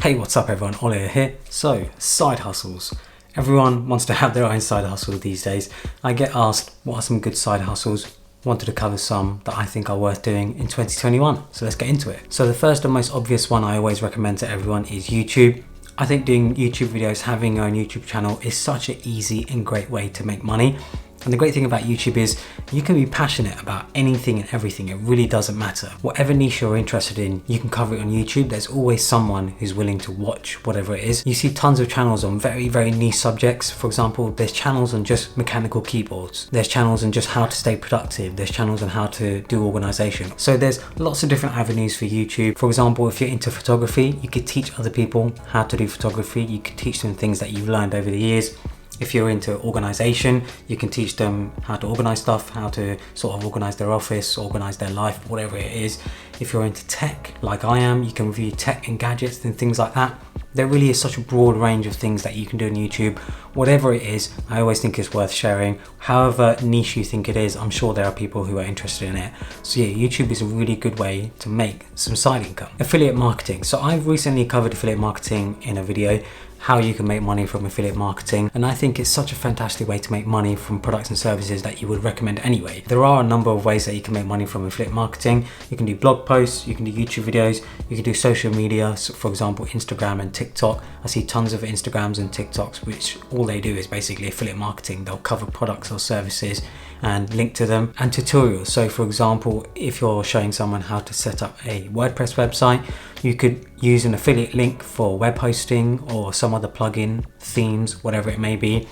Hey, what's up everyone, Ollie here. So, side hustles. Everyone wants to have their own side hustle these days. I get asked, what are some good side hustles? Wanted to cover some that I think are worth doing in 2021. So let's get into it. So the first and most obvious one I always recommend to everyone is YouTube. I think doing YouTube videos, having your own YouTube channel is such an easy and great way to make money. And the great thing about YouTube is you can be passionate about anything and everything. It really doesn't matter. Whatever niche you're interested in, you can cover it on YouTube. There's always someone who's willing to watch whatever it is. You see tons of channels on very niche subjects. For example, there's channels on just mechanical keyboards. There's channels on just how to stay productive. There's channels on how to do organization. So there's lots of different avenues for YouTube. For example, if you're into photography, you could teach other people how to do photography. You could teach them things that you've learned over the years. If you're into organization, you can teach them how to organize stuff, how to sort of organize their office, organize their life, whatever it is. If you're into tech, like I am, you can review tech and gadgets and things like that. There really is such a broad range of things that you can do on YouTube. Whatever it is, I always think it's worth sharing. However niche you think it is, I'm sure there are people who are interested in it. So yeah, YouTube is a really good way to make some side income. Affiliate marketing. So I've recently covered affiliate marketing in a video, how you can make money from affiliate marketing, and I think it's such a fantastic way to make money from products and services that you would recommend anyway. There are a number of ways that you can make money from affiliate marketing. You can do blog posts, you can do YouTube videos, you can do social media, so for example Instagram and TikTok. I see tons of Instagrams and TikToks which all they do is basically affiliate marketing. They'll cover products or services and link to them, and tutorials. So for example, if you're showing someone how to set up a WordPress website, you could use an affiliate link for web hosting or some other plugin, themes, whatever it may be.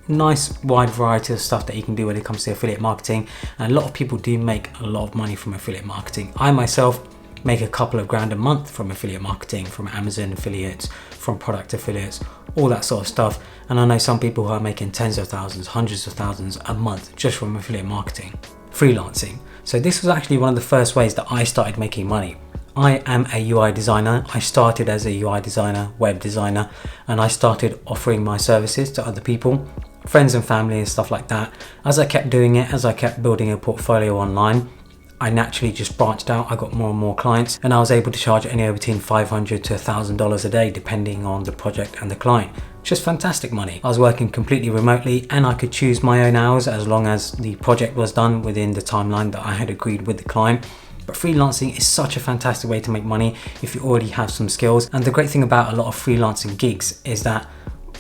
Nice wide variety of stuff that you can do when it comes to affiliate marketing, and a lot of people do make a lot of money from affiliate marketing. I myself make a couple of grand a month from affiliate marketing, from Amazon affiliates, from product affiliates, all that sort of stuff. And I know some people who are making tens of thousands, hundreds of thousands a month just from affiliate marketing. Freelancing. So this was actually one of the first ways that I started making money. I am a UI designer. I started as a UI designer, web designer, and I started offering my services to other people, friends and family and stuff like that. As I kept doing it, as I kept building a portfolio online, I naturally just branched out. I got more and more clients, and I was able to charge anywhere between $500 to $1,000 a day depending on the project and the client. Just fantastic money. I was working completely remotely and I could choose my own hours as long as the project was done within the timeline that I had agreed with the client. But freelancing is such a fantastic way to make money if you already have some skills. And the great thing about a lot of freelancing gigs is that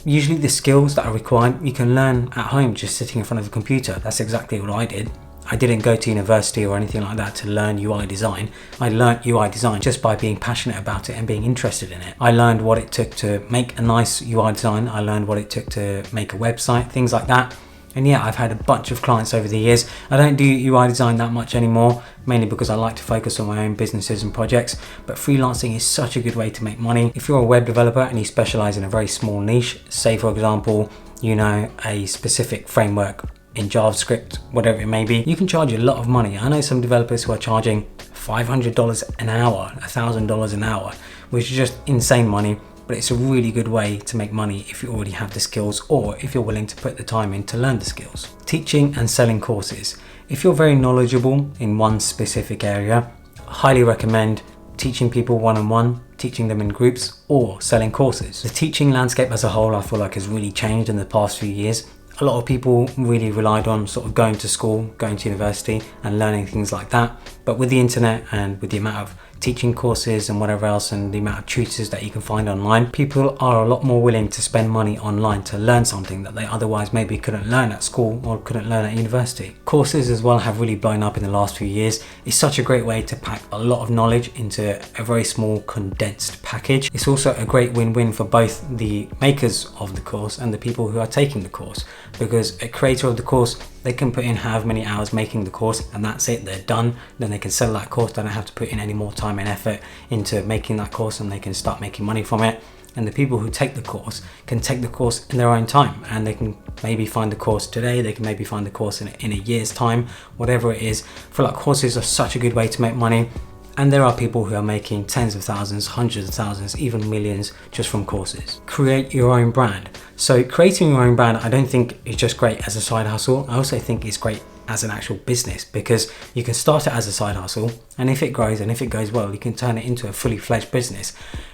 usually the skills that are required you can learn at home just sitting in front of a computer. That's exactly what I did. I didn't go to university or anything like that to learn UI design. I learned UI design just by being passionate about it and being interested in it. I learned what it took to make a nice UI design. I learned what it took to make a website, things like that. And yeah, I've had a bunch of clients over the years. I don't do UI design that much anymore, mainly because I like to focus on my own businesses and projects. But freelancing is such a good way to make money. If you're a web developer and you specialize in a very small niche, say for example, you know, a specific framework in JavaScript, whatever it may be, you can charge a lot of money. I know some developers who are charging $500 an hour, $1,000 an hour, which is just insane money. But it's a really good way to make money if you already have the skills, or if you're willing to put the time in to learn the skills. Teaching and selling courses. If you're very knowledgeable in one specific area, I highly recommend teaching people one-on-one, teaching them in groups, or selling courses. The teaching landscape as a whole, I feel like, has really changed in the past few years. A lot of people really relied on sort of going to school, going to university and learning things like that. But with the internet and with the amount of teaching courses and whatever else, and the amount of tutors that you can find online, people are a lot more willing to spend money online to learn something that they otherwise maybe couldn't learn at school or couldn't learn at university. Courses as well have really blown up in the last few years. It's such a great way to pack a lot of knowledge into a very small condensed package. It's also a great win-win for both the makers of the course and the people who are taking the course, because a creator of the course, they can put in however many hours making the course and that's it, they're done. Then they can sell that course, they don't have to put in any more time and effort into making that course, and they can start making money from it. And the people who take the course can take the course in their own time, and they can maybe find the course today, they can maybe find the course in a year's time, whatever it is. I feel like courses are such a good way to make money. And there are people who are making tens of thousands, hundreds of thousands, even millions just from courses. Create your own brand. So creating your own brand, I don't think is just great as a side hustle. I also think it's great as an actual business, because you can start it as a side hustle, and if it grows and if it goes well, you can turn it into a fully fledged business.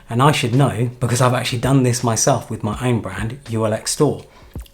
And I should know because I've actually done this myself with my own brand, ULX Store.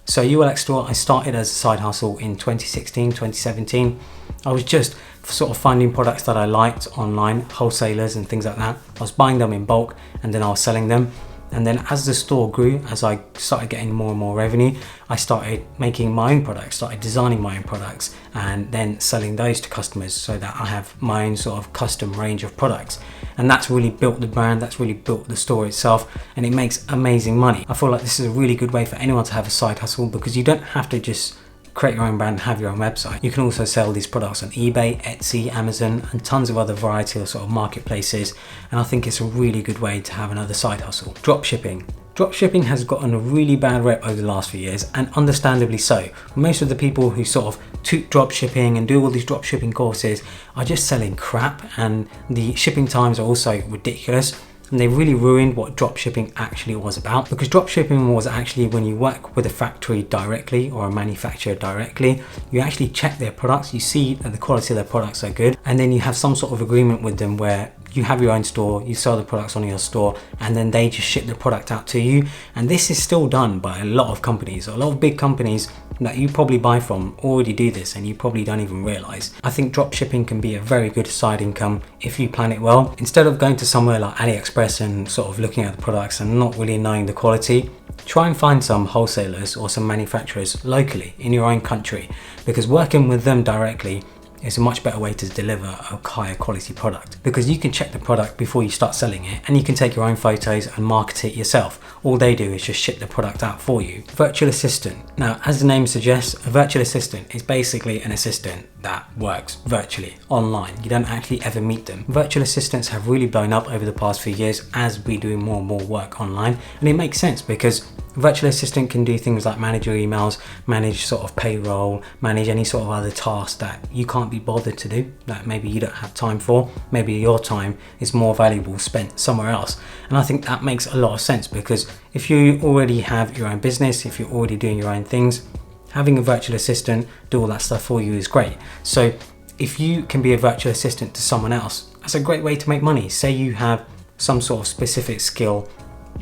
So ULX Store, I started as a side hustle in 2016, 2017. I was just sort of finding products that I liked online, wholesalers and things like that. I was buying them in bulk and then I was selling them. And then as the store grew, as I started getting more and more revenue, I started making my own products, started designing my own products, and then selling those to customers so that I have my own sort of custom range of products. And that's really built the brand, that's really built the store itself, and it makes amazing money. I feel like this is a really good way for anyone to have a side hustle, because you don't have to just create your own brand and have your own website. You can also sell these products on eBay, Etsy, Amazon, and tons of other variety of sort of marketplaces. And I think it's a really good way to have another side hustle. Dropshipping. Dropshipping has gotten a really bad rep over the last few years, and understandably so. Most of the people who sort of toot dropshipping and do all these dropshipping courses are just selling crap, and the shipping times are also ridiculous. And they really ruined what dropshipping actually was about, because dropshipping was actually when you work with a factory directly or a manufacturer directly, you actually check their products, you see that the quality of their products are good, and then you have some sort of agreement with them where you have your own store, you sell the products on your store, and then they just ship the product out to you. And this is still done by a lot of companies. A lot of big companies that you probably buy from already do this, and you probably don't even realize. I think dropshipping can be a very good side income if you plan it well. Instead of going to somewhere like AliExpress and sort of looking at the products and not really knowing the quality, try and find some wholesalers or some manufacturers locally in your own country, because working with them directly is a much better way to deliver a higher quality product, because you can check the product before you start selling it, and you can take your own photos and market it yourself. All they do is just ship the product out for you. Virtual assistant. Now, as the name suggests, a virtual assistant is basically an assistant that works virtually online. You don't actually ever meet them. Virtual assistants have really blown up over the past few years as we do more and more work online, and it makes sense because a virtual assistant can do things like manage your emails, manage sort of payroll, manage any sort of other tasks that you can't be bothered to do, that maybe you don't have time for. Maybe your time is more valuable spent somewhere else. And I think that makes a lot of sense, because if you already have your own business, if you're already doing your own things, having a virtual assistant do all that stuff for you is great. So if you can be a virtual assistant to someone else, that's a great way to make money. Say you have some sort of specific skill,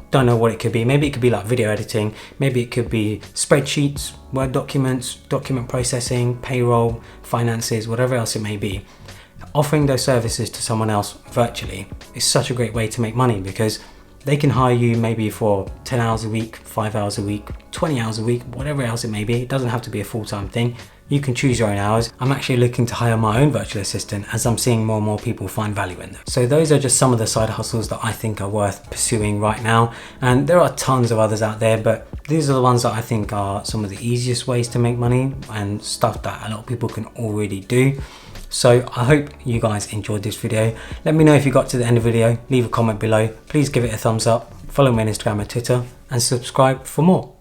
don't know what it could be. Maybe it could be like video editing, maybe it could be spreadsheets, Word documents, document processing, payroll, finances, whatever else it may be. Offering those services to someone else virtually is such a great way to make money, because they can hire you maybe for 10 hours a week, 5 hours a week, 20 hours a week, whatever else it may be. It doesn't have to be a full-time thing. You can choose your own hours. I'm actually looking to hire my own virtual assistant, as I'm seeing more and more people find value in them. So those are just some of the side hustles that I think are worth pursuing right now. And there are tons of others out there, but these are the ones that I think are some of the easiest ways to make money and stuff that a lot of people can already do. So I hope you guys enjoyed this video. Let me know if you got to the end of the video. Leave a comment below. Please give it a thumbs up. Follow me on Instagram and Twitter, and subscribe for more.